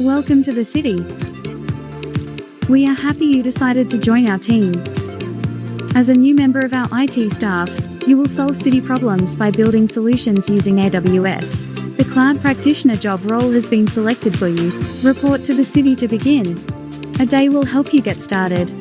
Welcome to the city. We are happy you decided to join our team. As a new member of our IT staff, you will solve city problems by building solutions using AWS. The cloud practitioner job role has been selected for you. Report to the city to begin. A day will help you get started.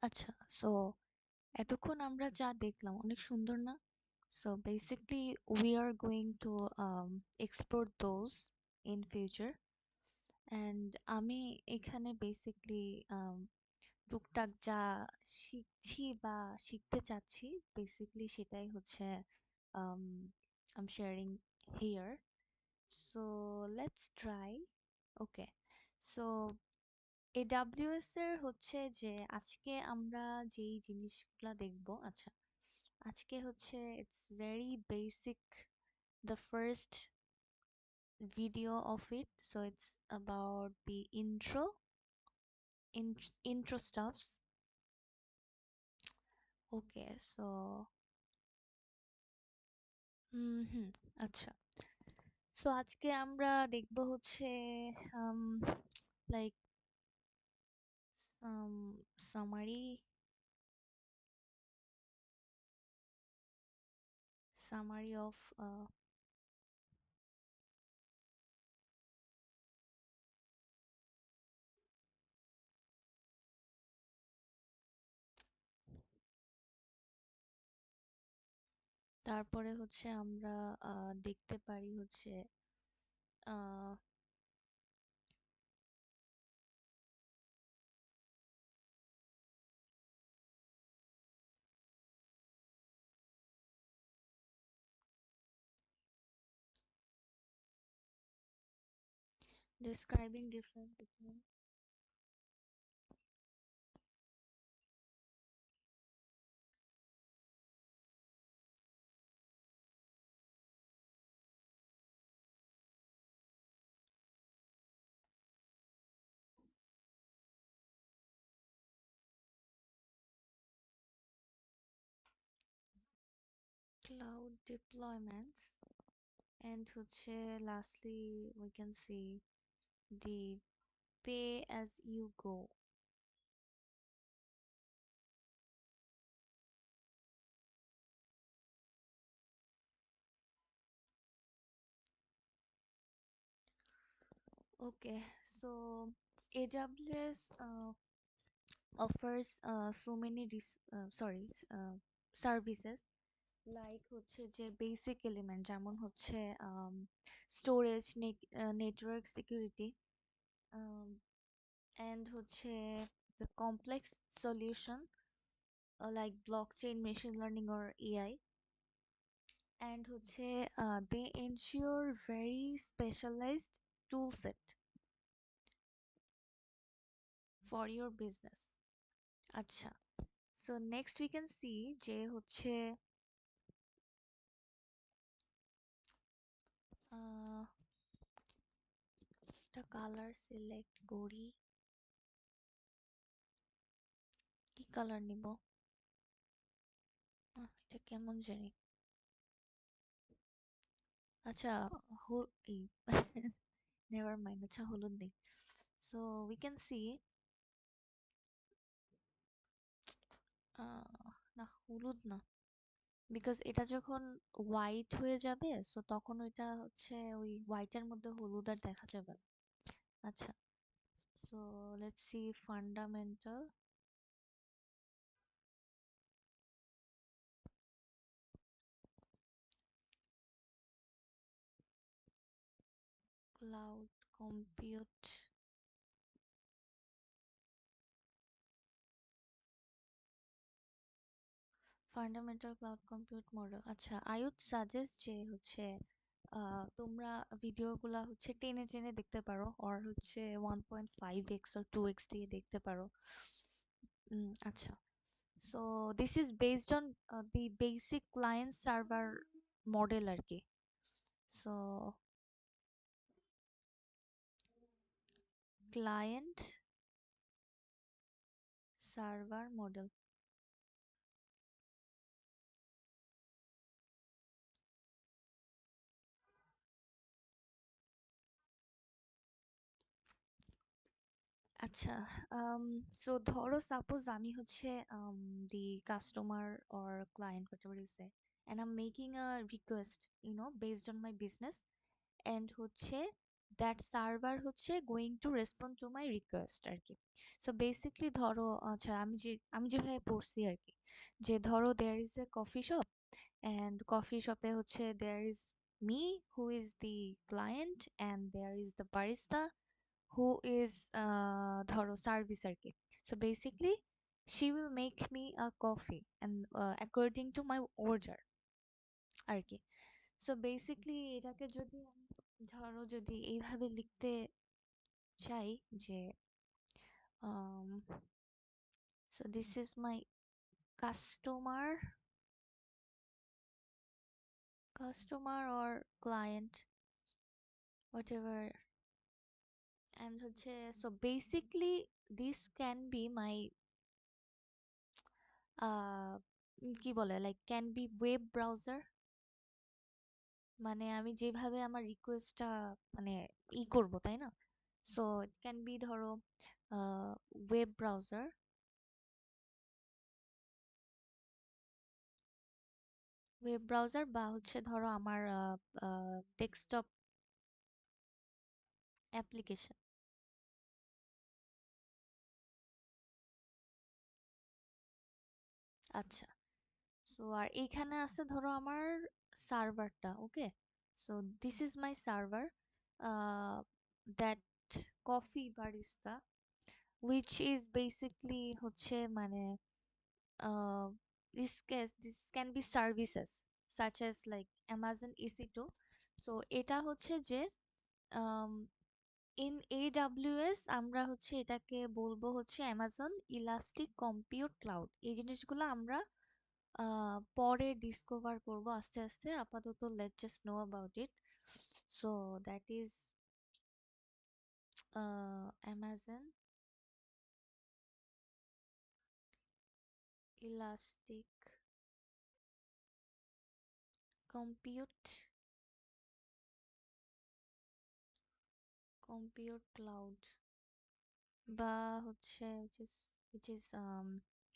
আচ্ছা, so এতক্ষণ আমরা যা দেখলাম অনেক সুন্দর না? So basically we are going to explore those in future and আমি এখানে বেসিকলি টুকটাক যা শিখছি বা শিখতে চাচ্ছি বেসিকলি সেটাই হচ্ছে um, I'm sharing here. So let's try. Okay. So AWS এর হচ্ছে যে আজকে আমরা যেই জিনিসগুলা দেখবো আচ্ছা আজকে হচ্ছে it's very basic the first video of it, so it's about the intro stuffs. Okay, so হুম আচ্ছা, সো আজকে আমরা দেখবো হচ্ছে um, like summary of তারপরে হচ্ছে আমরা দেখতে পারি হচ্ছে আহ describing different cloud deployments, and হচ্ছে lastly we can see the pay as you go. Okay, so AWS offers so many services like হচ্ছে যে বেসিক এলিমেন্ট যেমন হচ্ছে স্টোরেজ নেটওয়ার্ক সিকিউরিটি and হচ্ছে the complex solution like blockchain, machine learning or AI, and হচ্ছে they ensure very specialized tool set for your business. আচ্ছা, so next we can see যে হচ্ছে আহ, একটা কালার সিলেক্ট করি। কি কালার নিব? এটা কেমন জানি। আচ্ছা, এই নেভার মাইন্ড, আচ্ছা হলুদ নেই। সো উই ক্যান সি না, হলুদ না, বিকজ এটা যখন হোয়াইট হয়ে যাবে সো তখন ওইটা হচ্ছে ওই হোয়াইটের মধ্যে হলুদ আর দেখা যাবে না। আচ্ছা, so let's see fundamental cloud compute. Fundamental cloud compute model, আচ্ছা আই উড সাজেস্ট যে হচ্ছে তোমরা ভিডিওগুলা হচ্ছে টেনে টেনে দেখতে পারো, আর হচ্ছে 1.5x or 2x দিয়ে দেখতে পারো। আচ্ছা, so this is based on the basic client server model আর কি। So client server model. আচ্ছা, সো ধরো সাপোজ আমি হচ্ছে the customer or client whatever you say, and I'm making a request, based on my business, and হচ্ছে that server হচ্ছে going to respond to my request আর কি। So basically ধরো, আচ্ছা আমি যেভাবে পড়ছি আর কি, যে ধরো there is a coffee shop, and coffee shop এ হচ্ছে there is me who is the client, and there is the barista who is ধরো সার্ভিস আর কি। So basically she will make me a coffee and according to my order আর কি। So basically এটাকে যদি আমি ধরো যদি এইভাবে লিখতে চাই যে so this is my customer customer or client whatever, and হচ্ছে so basically this can be my কি বলে like can be web browser, মানে আমি যেভাবে আমার রিকোয়েস্টটা মানে করব তাই না। সো ইট ক্যান বি ধরো ওয়েব ব্রাউজার, বা হচ্ছে ধরো আমার ডেস্কটপ অ্যাপ্লিকেশন। আচ্ছা, সো আর এইখানে আছে ধরো আমার সার্ভারটা, okay. So this is my server, that coffee barista, which is basically হচ্ছে মানে this can be services such as like Amazon EC2. So এটা হচ্ছে যে um, in AWS আমরা হচ্ছে এটাকে বলবো হচ্ছে অ্যামাজন ইলাস্টিক কম্পিউট ক্লাউড। এই জিনিসগুলো আমরা পরে ডিসকভার করব আস্তে আস্তে, আপাতত let's just know about it. So that is Amazon elastic compute cloud, বা হচ্ছে which is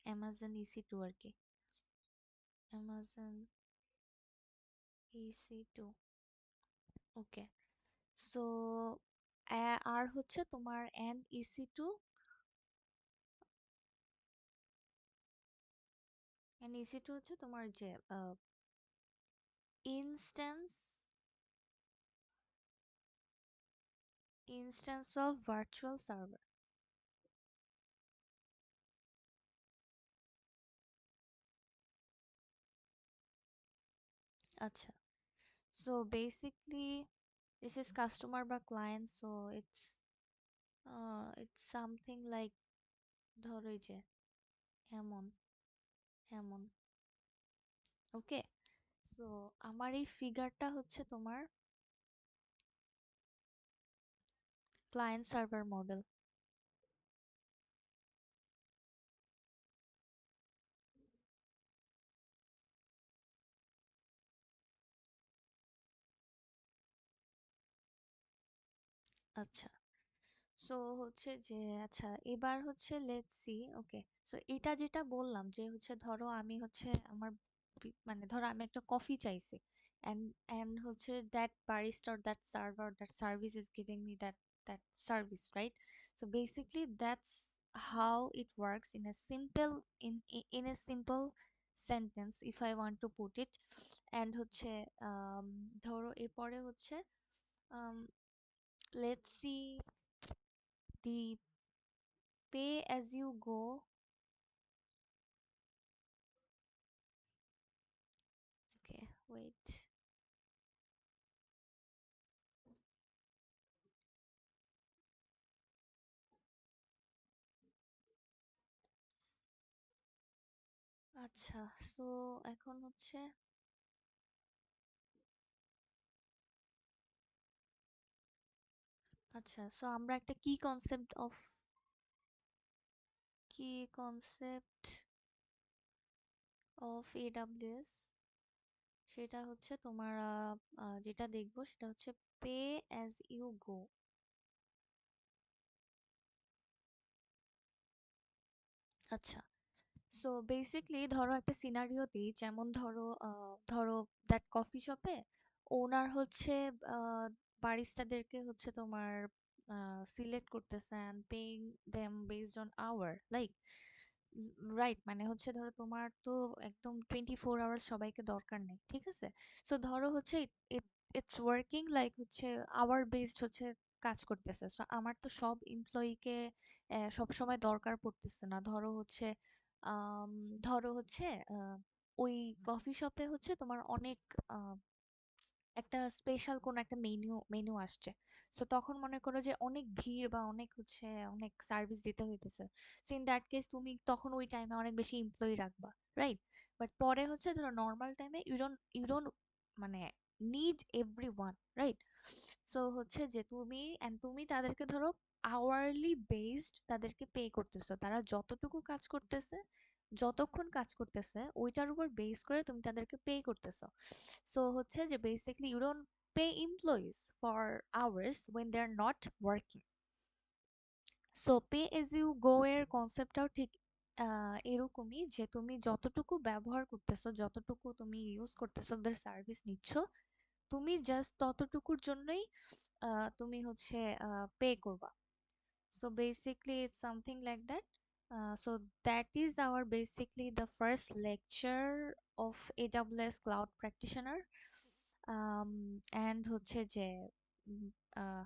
অ্যামাজন EC2 আর কি, অ্যামাজন EC2, ওকে। সো আর হচ্ছে তোমার এন ইসি টু হচ্ছে তোমার যে ইনস্ট্যান্স অফ ভার্চুয়াল সার্ভার। আচ্ছা, so basically this is customer বা client, so it's something like ধরো এই যে এমন এমন ওকে। সো আমার এই ফিগারটা হচ্ছে তোমার ক্লায়েন্ট সার্ভার মডেল। আচ্ছা, সো হচ্ছে যে আচ্ছা এবার হচ্ছে লেটস সি। ওকে, সো এটা যেটা বললাম যে হচ্ছে ধরো আমি হচ্ছে আমার মানে ধরো আমি একটা কফি চাইছি, and হচ্ছে that barista or that server that service is giving me that service, right? So basically that's how it works in a simple in a simple sentence if I want to put it. And হচ্ছে ধরো এরপরে হচ্ছে um, let's see the pay as you go. Okay, wait. আচ্ছা, so এখন হচ্ছে আচ্ছা, so আমরা একটা কি কনসেপ্ট অফ এডাব্লিউএস, সেটা হচ্ছে তোমার যেটা দেখবো সেটা হচ্ছে পে অ্যাজ ইউ গো। আচ্ছা, সো বেসিকলি ধরো একটা সিনারিও দিই, যেমন ধরো ধরো দ্যাট কফি শপে ওনার হচ্ছে বারিস্তাদেরকে হচ্ছে তোমার সিলেক্ট করতেছে and paying them based on our like, right? মানে হচ্ছে ধরো তোমার তো একদম 24 আওয়ার্স সবাইকে দরকার নেই, ঠিক আছে? সো ধরো হচ্ছে ইটস ওয়ার্কিং লাইক হচ্ছে আওয়ার বেসড হচ্ছে কাজ করতেছে। সো আমার তো সব এমপ্লয়িকে সব সময় দরকার পড়তেছে না। ধরো হচ্ছে আম, ধরো হচ্ছে ওই কফি শপে হচ্ছে তোমার অনেক একটা স্পেশাল কোন একটা মেনু আসছে। সো তখন মনে করো যে অনেক ভিড় বা অনেক হচ্ছে অনেক সার্ভিস দিতে হইতেছে। সো ইন দ্যাট কেস তুমি তখন ওই টাইমে অনেক বেশি এমপ্লয়ি রাখবা, রাইট? বাট পরে হচ্ছে ধরো নর্মাল টাইমে ইউ ডোন্ট মানে নিড এভরিওয়ান, রাইট? সো হচ্ছে যে তুমি তাদেরকে ধরো আওয়ারলি বেসড তাদেরকে পে করতেছো, তারা যতটুকু কাজ করতেছে, যতক্ষণ কাজ করতেছে ওইটার উপর বেস করে তুমি তাদেরকে পে করতেছো। সো হচ্ছে যে basically you don't pay employees for hours when they are not working. So pay as you go এর কনসেপ্টটাও ঠিক এরকমই, যে তুমি যতটুকু ব্যবহার করতেছো, যতটুকু তুমি ইউজ করতেছো, ওদের সার্ভিস নিচ্ছ, তুমি জাস্ট ততটুকুর জন্যই তুমি হচ্ছে পে করবা। So basically, it's something like that. So that is our basically the first lecture of AWS Cloud Practitioner. And হচ্ছে যে উম, আহ,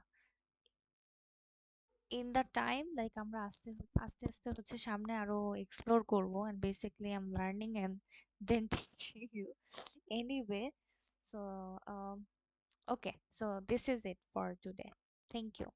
in the time like আমরা আস্তে আস্তে আস্তে হচ্ছে সামনে আরো explore করব, and basically I'm learning and then teaching you anyway. So okay, so this is it for today. Thank you.